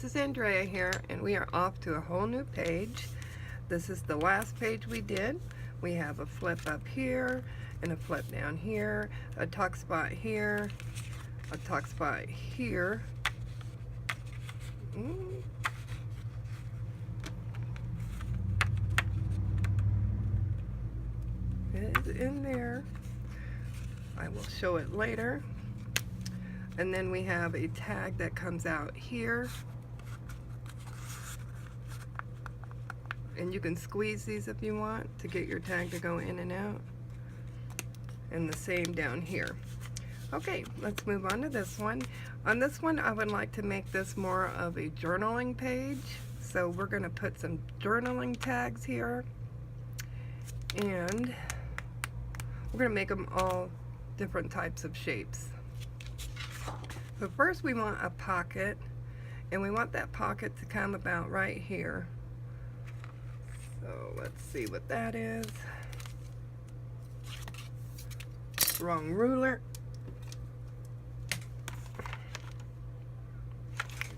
this is Andrea here, and we are off to a whole new page. This is the last page we did. We have a flip up here and a flip down here, a tuck spot here, a tuck spot here. It is in there. I will show it later. And then we have a tag that comes out here. And you can squeeze these if you want to get your tag to go in and out. And the same down here. Okay, let's move on to this one. On this one, I would like to make this more of a journaling page. So we're going to put some journaling tags here. And we're going to make them all different types of shapes. So first we want a pocket, and we want that pocket to come about right here. So let's see what that is. Wrong ruler.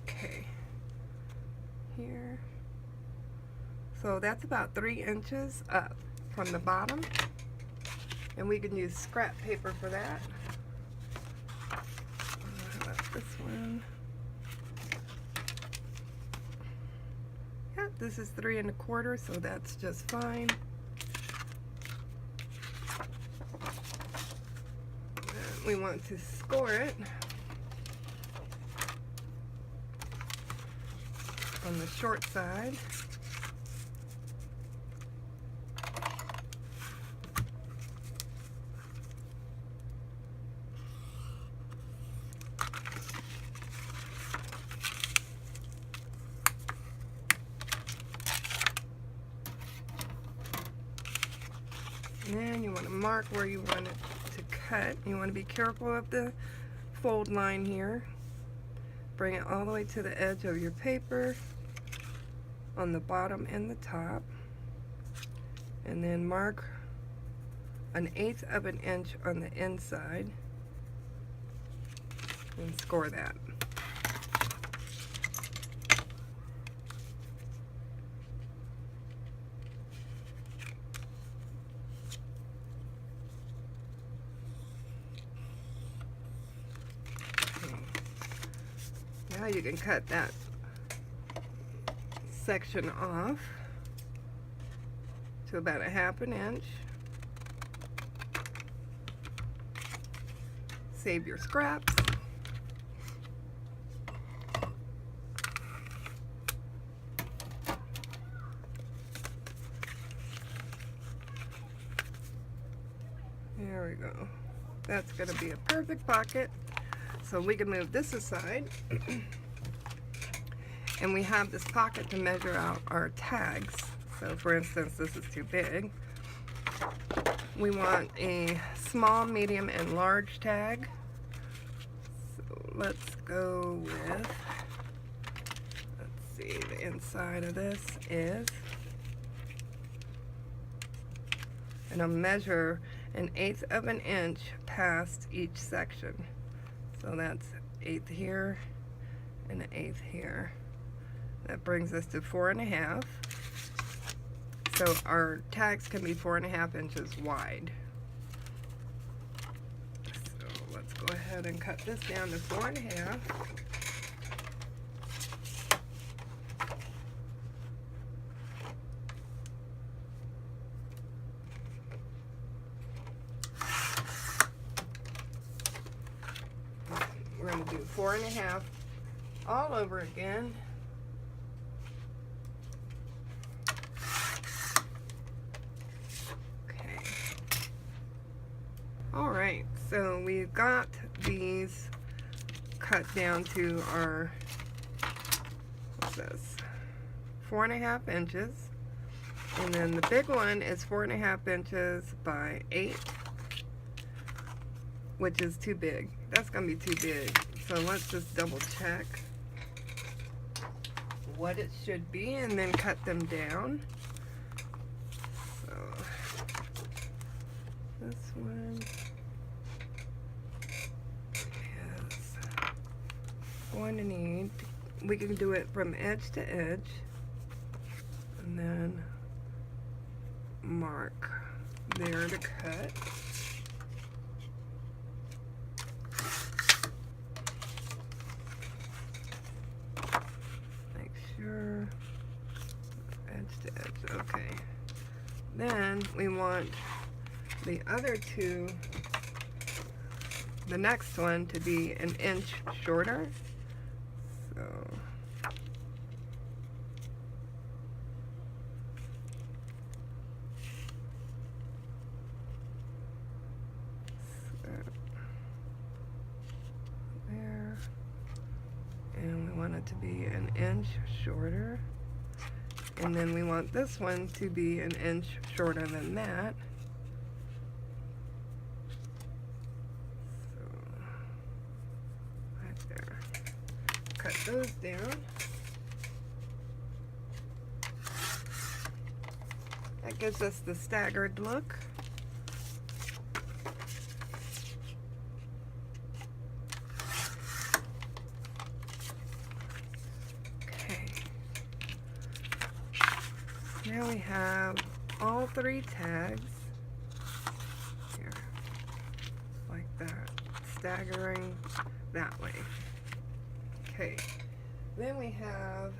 Okay, here. So that's about 3 inches up from the bottom, and we can use scrap paper for that. This one. Yeah, this is 3 1/4, so that's just fine. And we want to score it on the short side. And you want to mark where you want it to cut. You want to be careful of the fold line here. Bring it all the way to the edge of your paper on the bottom and the top. And then mark 1/8 of an inch on the inside and score that. Now you can cut that section off to about 1/2 inch. Save your scraps. There we go. That's going to be a perfect pocket. So we can move this aside. And we have this pocket to measure out our tags. So for instance, this is too big. We want a small, medium, and large tag. So let's go with, let's see, the inside of this is, and I'll measure 1/8 of an inch past each section. So that's 1/8 here and 1/8 here. That brings us to 4 1/2. So our tags can be 4 1/2 inches wide. So let's go ahead and cut this down to 4 1/2. We're going to do 4 1/2 all over again. Alright, so we've got these cut down to our, what's this, 4 1/2 inches. And then the big one is 4 1/2 inches by 8, which is too big. That's going to be too big. So let's just double check what it should be and then cut them down. So this one is going to need we can do it from edge to edge, and then mark there to cut. Make sure edge to edge, okay. Then we want the other two, the next one, to be an inch shorter. So there, and we want it to be an inch shorter, and then we want this one to be an inch shorter than that. So right there, cut those down. That gives us the staggered look. Now we have all three tags here, like that, staggering that way. Okay, then we have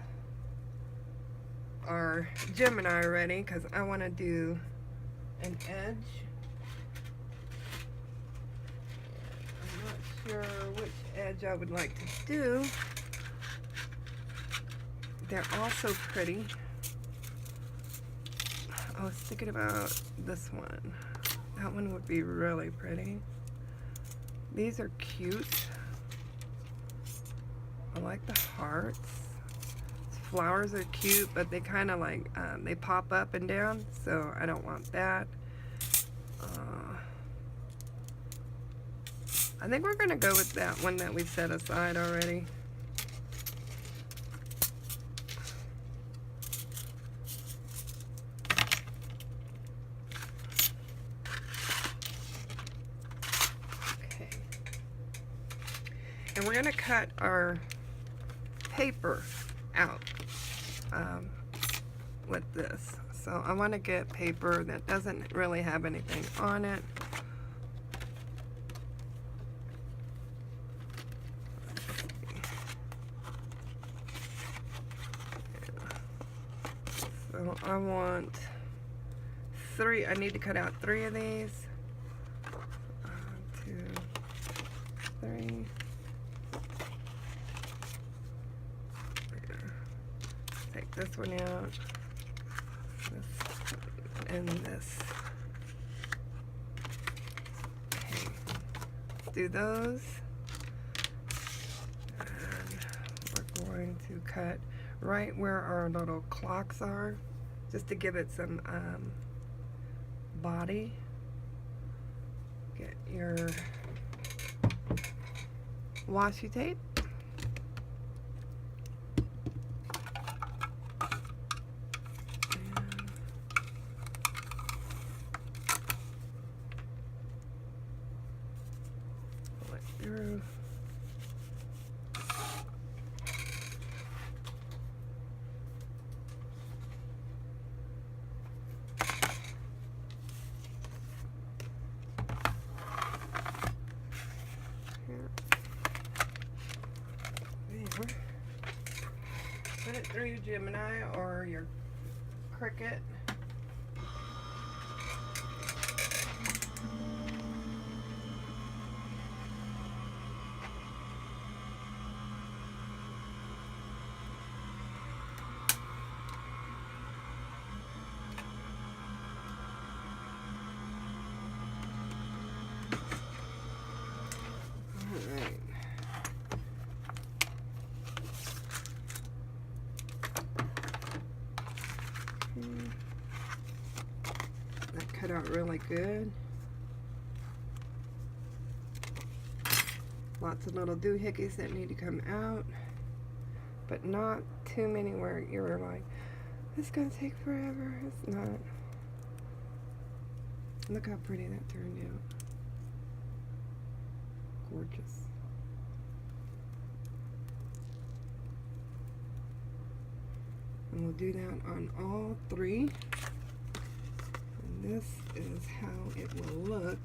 our Gemini ready, because I want to do an edge. I'm not sure which edge I would like to do. They're all so pretty. I was thinking about this one. That one would be really pretty. These are cute. I like the hearts. Flowers are cute, but they kind of like, they pop up and down, so I don't want that. I think we're gonna go with that one that we set aside already. And we're going to cut our paper out with this. So I want to get paper that doesn't really have anything on it. So I want 3. I need to cut out 3 of these. 2, 3. Take this one out, this, and this. Okay, let's do those. And we're going to cut right where our little clocks are, just to give it some body. Get your washi tape. Through. There. Put it through your Gemini or your Cricut. That cut out really good. Lots of little doohickeys that need to come out, but not too many where you're like, it's gonna take forever. It's not. Look how pretty that turned out. Gorgeous. And we'll do that on all three. And this is how it will look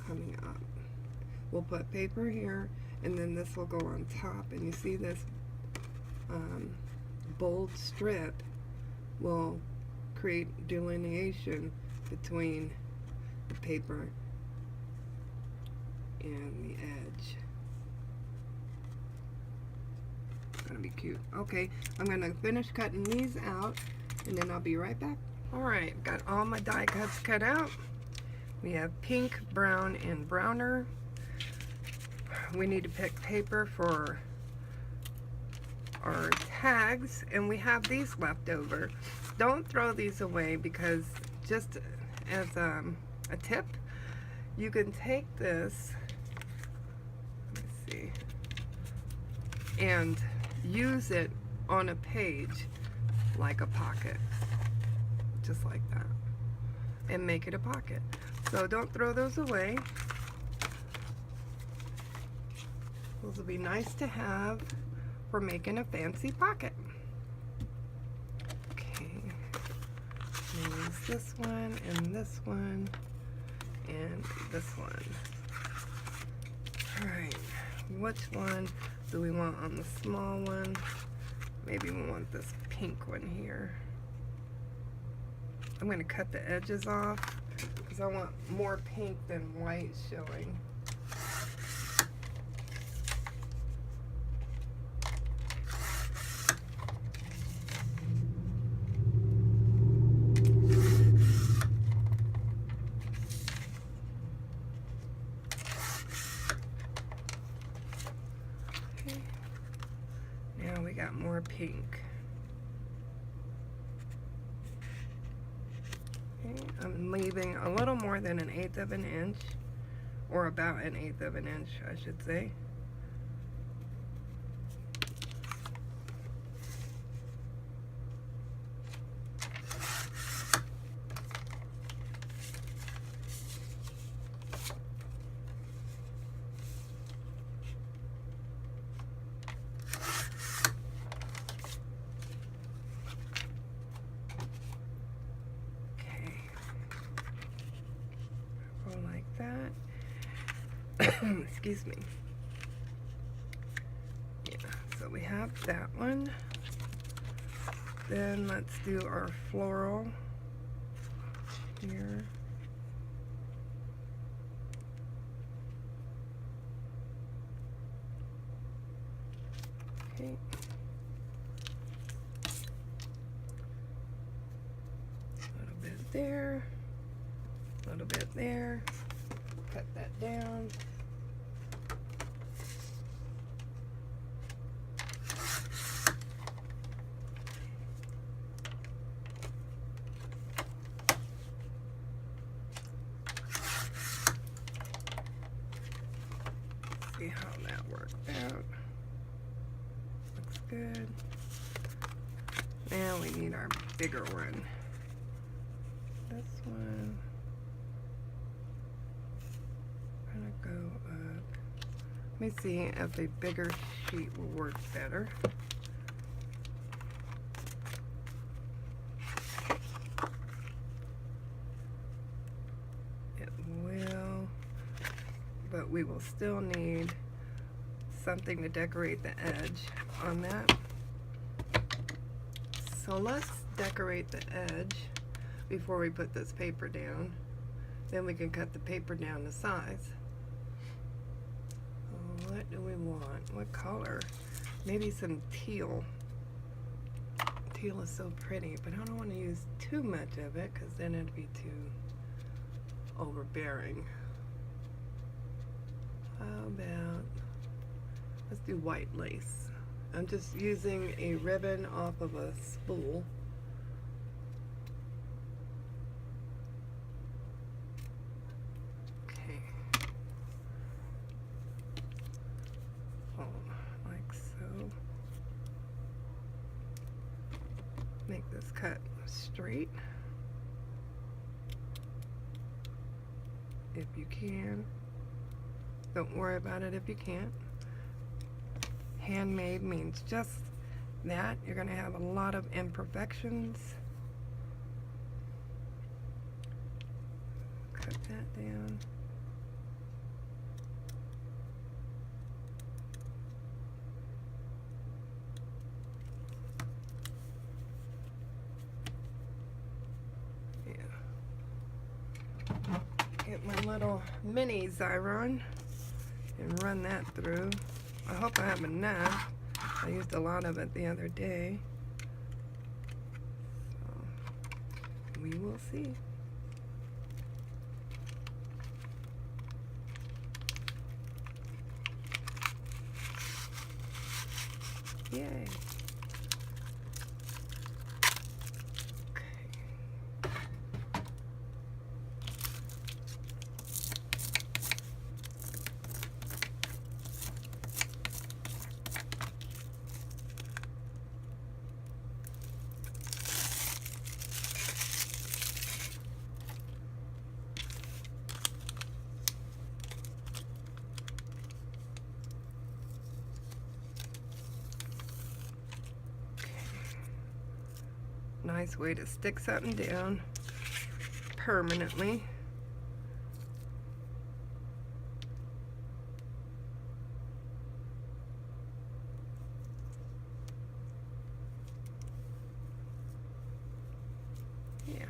coming up. We'll put paper here, and then this will go on top. And you see this bold strip will create delineation between the paper and the edge. It's gonna be cute. Okay, I'm gonna finish cutting these out, and then I'll be right back. Alright, got all my die cuts cut out. We have pink, brown, and browner. We need to pick paper for our tags, and we have these left over. Don't throw these away, because just as a tip, you can take this, let me see, and use it on a page like a pocket, just like that, and make it a pocket. So don't throw those away. Those will be nice to have for making a fancy pocket. Okay, use this one and this one and this one. Alright, which one do we want on the small one? Maybe we want this pink one here. I'm going to cut the edges off because I want more pink than white showing. Now we got more pink. Okay, I'm leaving a little more than 1/8 of an inch, or about 1/8 of an inch, I should say. Excuse me. Yeah, so we have that one. Then let's do our floral here. Okay. A little bit there, a little bit there. Cut that down. See how that worked out. Looks good. Now we need our bigger one. This one. Gonna go up. Let me see if a bigger sheet will work better. It will, but we will still need something to decorate the edge on that. So let's decorate the edge before we put this paper down. Then we can cut the paper down to size. What do we want? What color? Maybe some teal. Teal is so pretty, but I don't want to use too much of it because then it'd be too overbearing. How about, let's do white lace. I'm just using a ribbon off of a spool. Make this cut straight if you can. Don't worry about it if you can't. Handmade means just that. You're going to have a lot of imperfections. Cut that down. Get my little mini Xyron and run that through. I hope I have enough. I used a lot of it the other day. So we will see. Yay. Nice way to stick something down permanently. Yeah.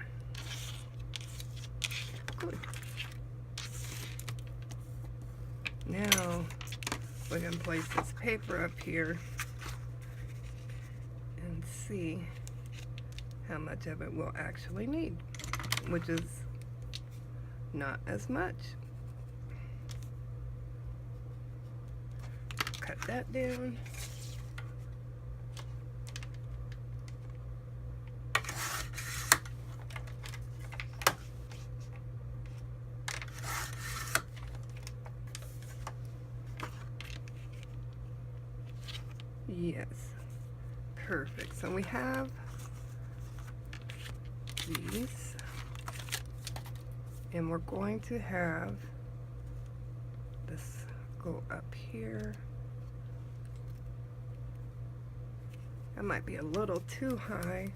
Good. Now we can place this paper up here and see how much of it we'll actually need, which is not as much. Cut that down. Yes, perfect. So we have these, and we're going to have this go up here. That might be a little too high,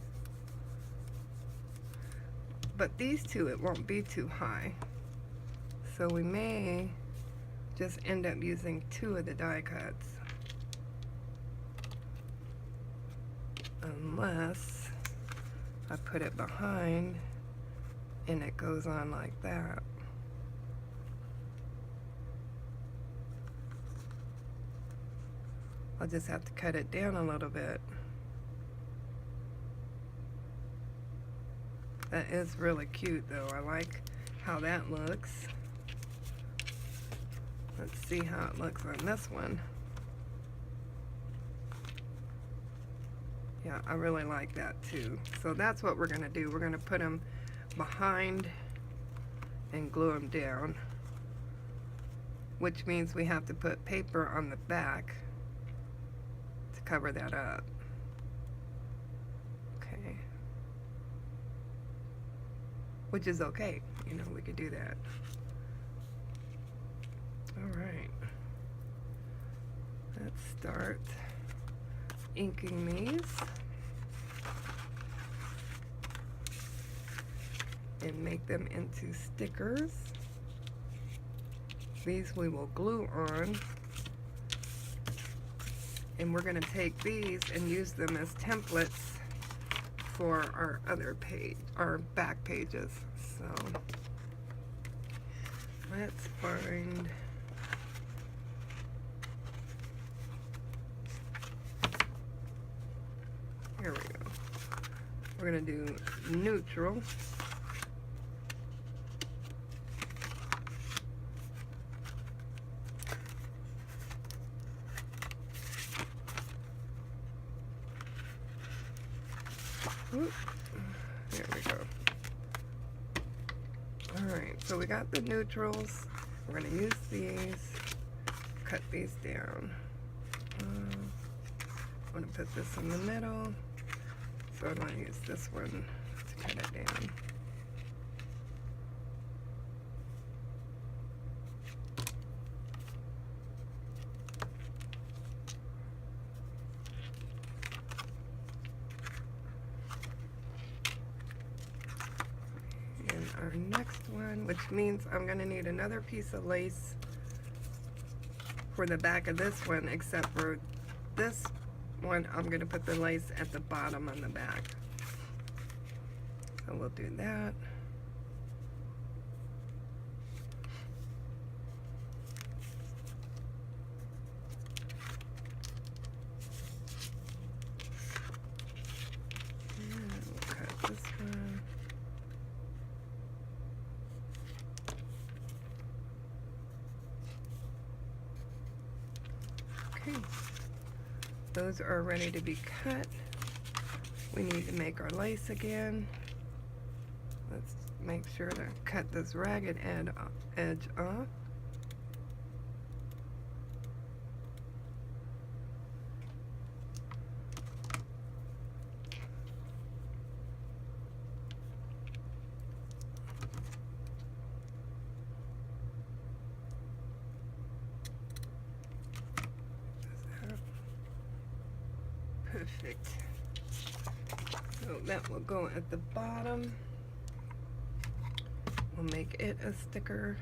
but these two, it won't be too high. So we may just end up using 2 of the die cuts, unless I put it behind and it goes on like that. I'll just have to cut it down a little bit. That is really cute though. I like how that looks. Let's see how it looks on this one. Yeah, I really like that too. So that's what we're gonna do. We're gonna put them behind and glue them down, which means we have to put paper on the back to cover that up. Okay. Which is okay, you know, we could do that. All right. Let's start inking these and make them into stickers. These we will glue on, and we're going to take these and use them as templates for our other page, our back pages. So let's find here we go. We're going to do neutral. Oop. There we go. Alright, so we got the neutrals. We're going to use these, cut these down. I'm going to put this in the middle. So I'm going to use this one to cut it down. our next one, which means I'm going to need another piece of lace for the back of this one, except for this one I'm going to put the lace at the bottom on the back. So we'll do that. And we'll cut this one. Okay, those are ready to be cut. We need to make our lace again. Let's make sure to cut this ragged edge off. Perfect. So that will go at the bottom. We'll make it a sticker.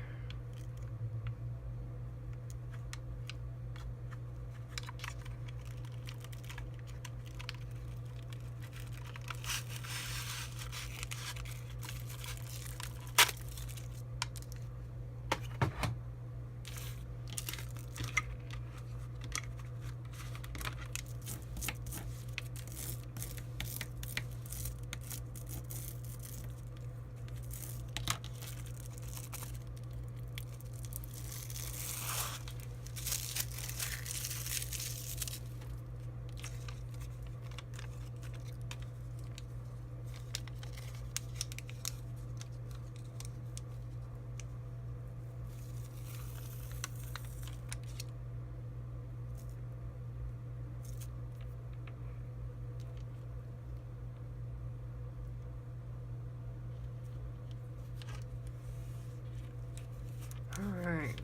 All right,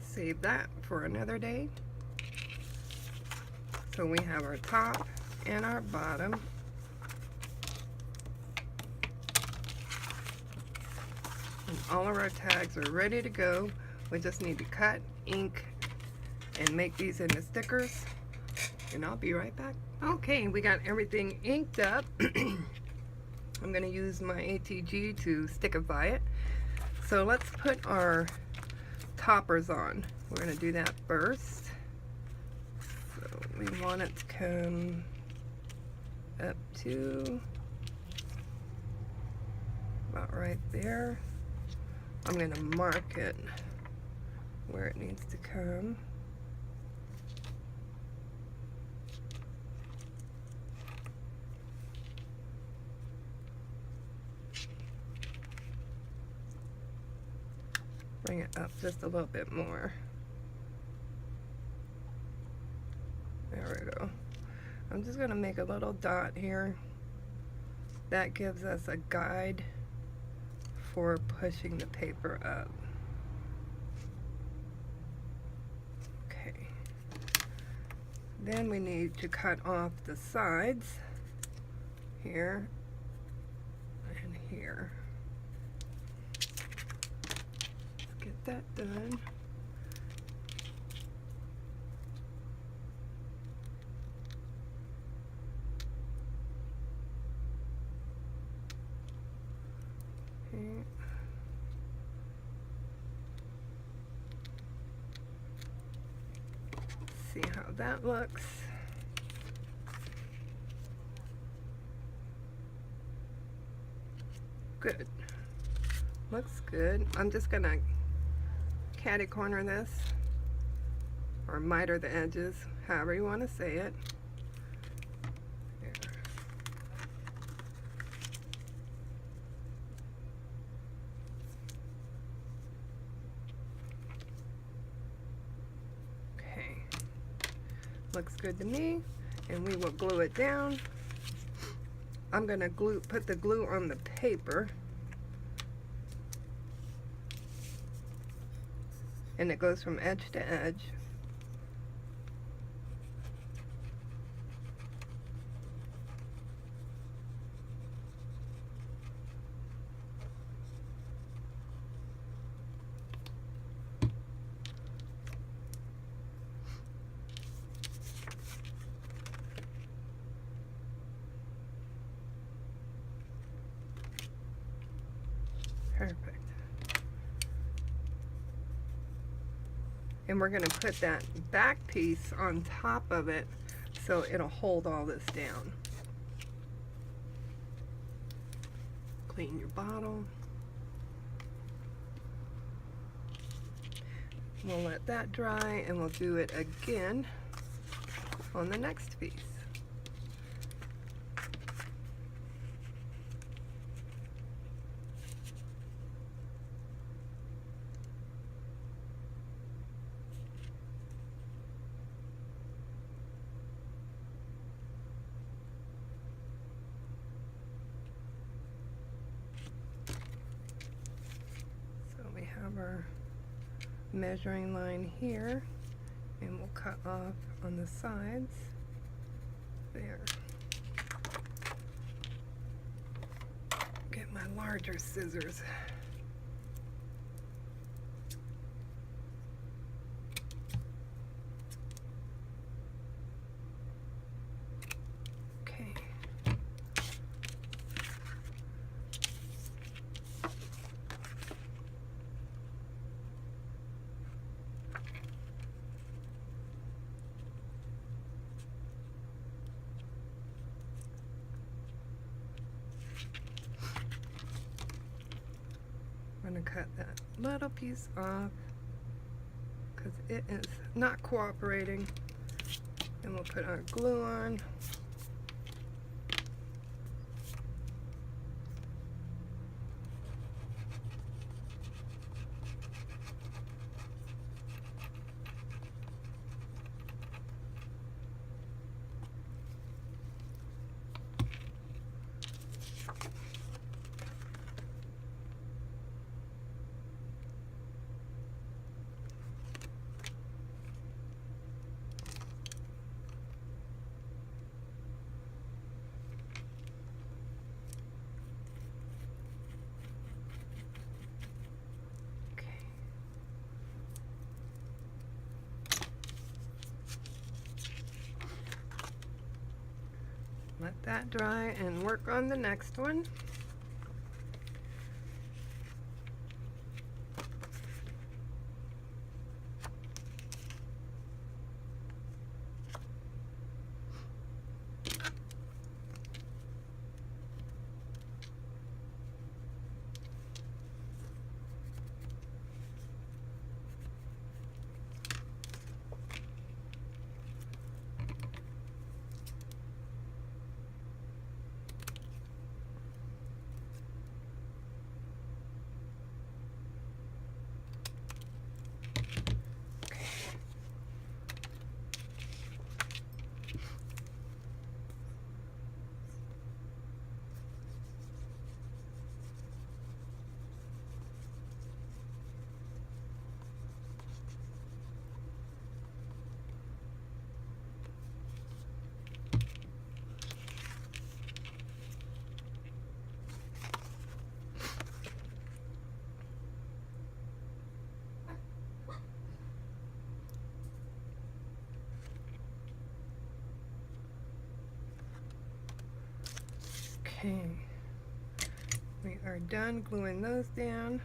save that for another day. So we have our top and our bottom. And all of our tags are ready to go. We just need to cut, ink, and make these into stickers. And I'll be right back. Okay, we got everything inked up. I'm going to use my ATG to stickify it. So let's put our toppers on. We're going to do that first. So we want it to come up to about right there. I'm going to mark it where it needs to come. Bring it up just a little bit more. There we go. I'm just going to make a little dot here. That gives us a guide for pushing the paper up. Okay. Then we need to cut off the sides here and here. That done. Okay. See how that looks. Good. Looks good. I'm just gonna catty corner this, or miter the edges, however you want to say it. There. Okay, looks good to me, and we will glue it down. I'm gonna put the glue on the paper. And it goes from edge to edge. And we're going to put that back piece on top of it so it'll hold all this down. Clean your bottle. We'll let that dry and we'll do it again on the next piece. So we have our measuring line here, and we'll cut off on the sides there. Get my larger scissors. Okay. I'm going to cut that little piece off because it is not cooperating, and we'll put our glue on. Let that dry and work on the next one. Okay, we are done gluing those down.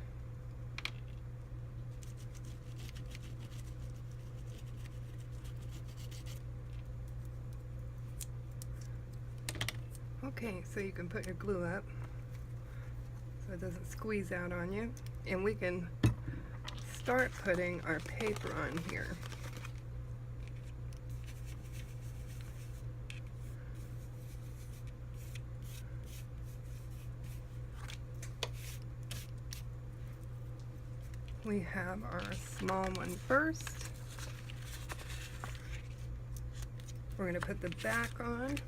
Okay, so you can put your glue up so it doesn't squeeze out on you, and we can start putting our paper on here. We have our small one first. We're going to put the back on.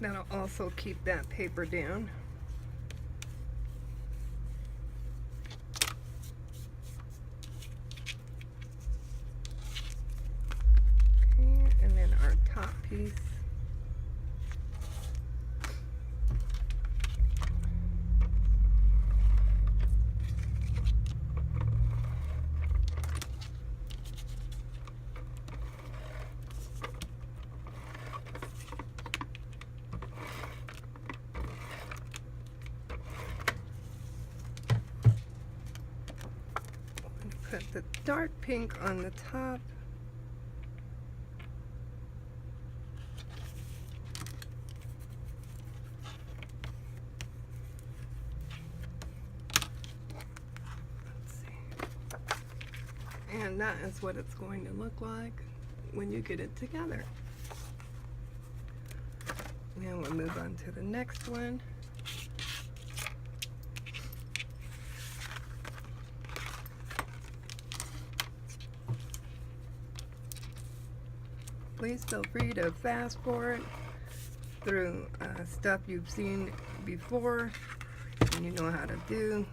That'll also keep that paper down. Okay, and then our top piece. Put the dark pink on the top. Let's see. And that is what it's going to look like when you get it together. Now we'll move on to the next one. Please feel free to fast forward through stuff you've seen before and you know how to do.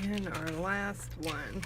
And our last one.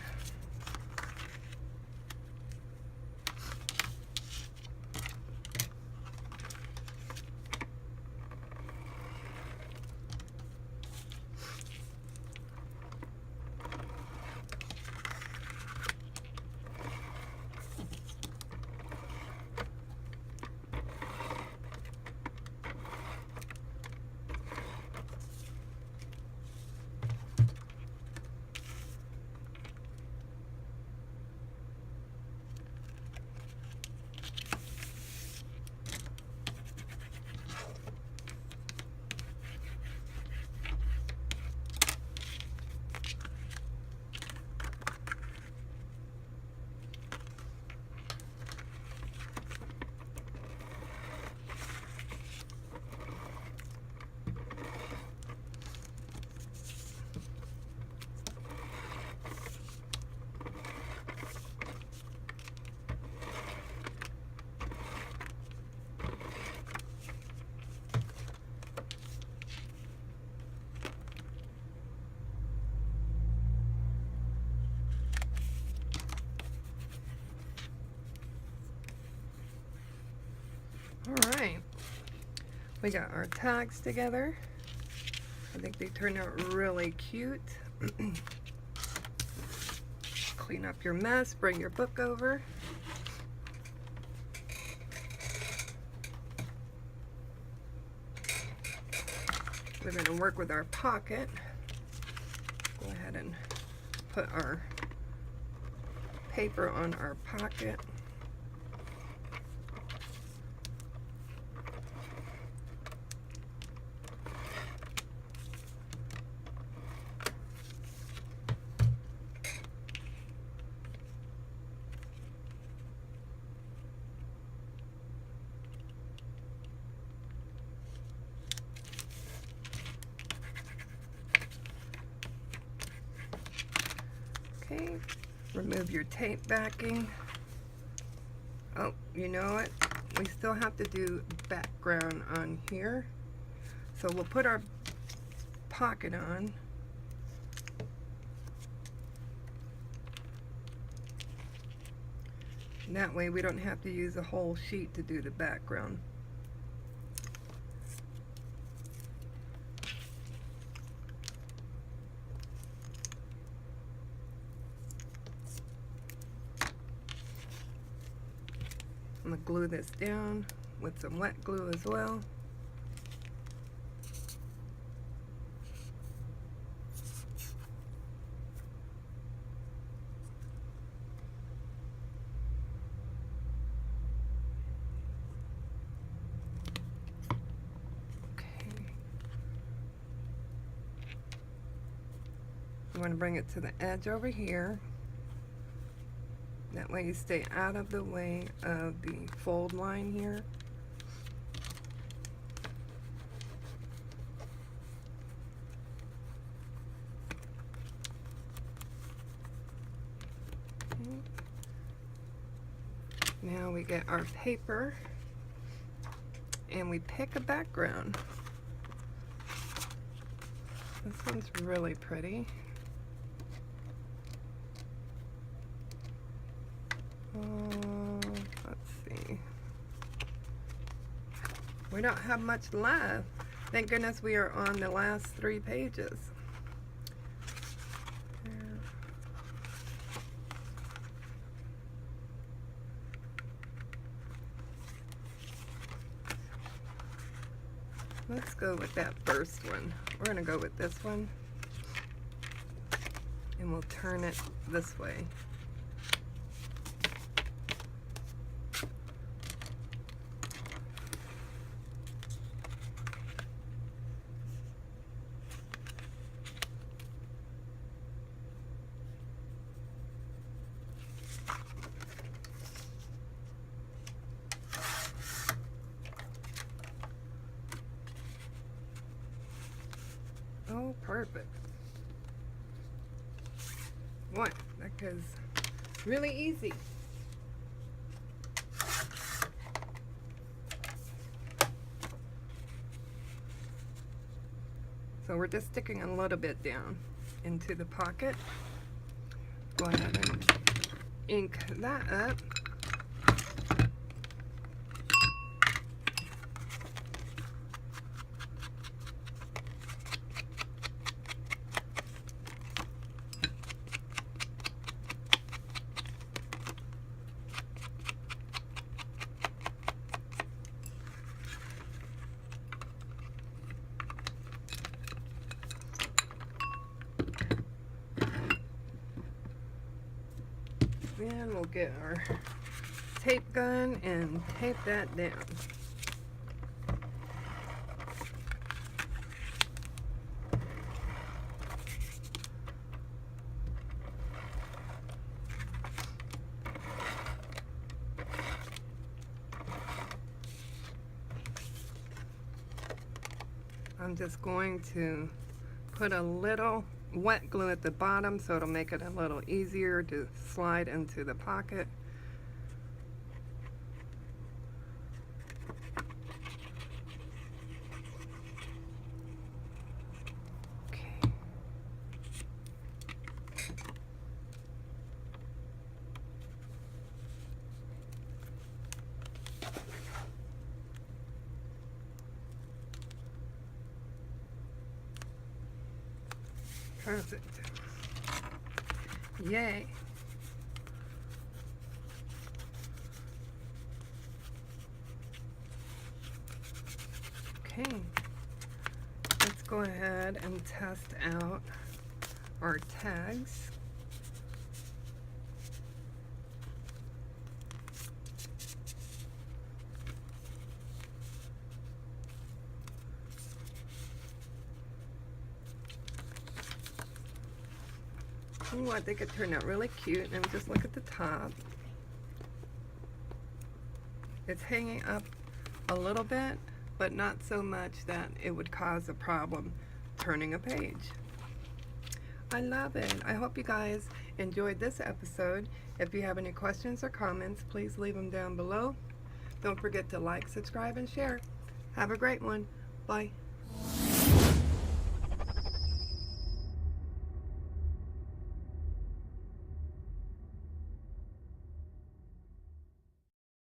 Alright, we got our tags together. I think they turned out really cute. Clean up your mess, bring your book over. We're going to work with our pocket. Go ahead and put our paper on our pocket. Okay, remove your tape backing. Oh, you know what? We still have to do background on here. So we'll put our pocket on. That way we don't have to use a whole sheet to do the background. I'm going to glue this down with some wet glue as well. I'm going to bring it to the edge over here. That way you stay out of the way of the fold line here. Okay. Now we get our paper and we pick a background. This one's really pretty. Let's see. We don't have much left. Thank goodness we are on the last 3 pages. Let's go with that first one. We're going to go with this one. And we'll turn it this way. Oh, perfect. What? That is really easy. So we're just sticking a little bit down into the pocket. Go ahead and ink that up. Then we'll get our tape gun and tape that down. I'm just going to put a little wet glue at the bottom so it'll make it a little easier to slide into the pocket. Okay. Perfect. Yay. Okay. Let's go ahead and test out our tags. Ooh, I think it turned out really cute. And just look at the top. It's hanging up a little bit, but not so much that it would cause a problem turning a page. I love it. I hope you guys enjoyed this episode. If you have any questions or comments, please leave them down below. Don't forget to like, subscribe, and share. Have a great one. Bye.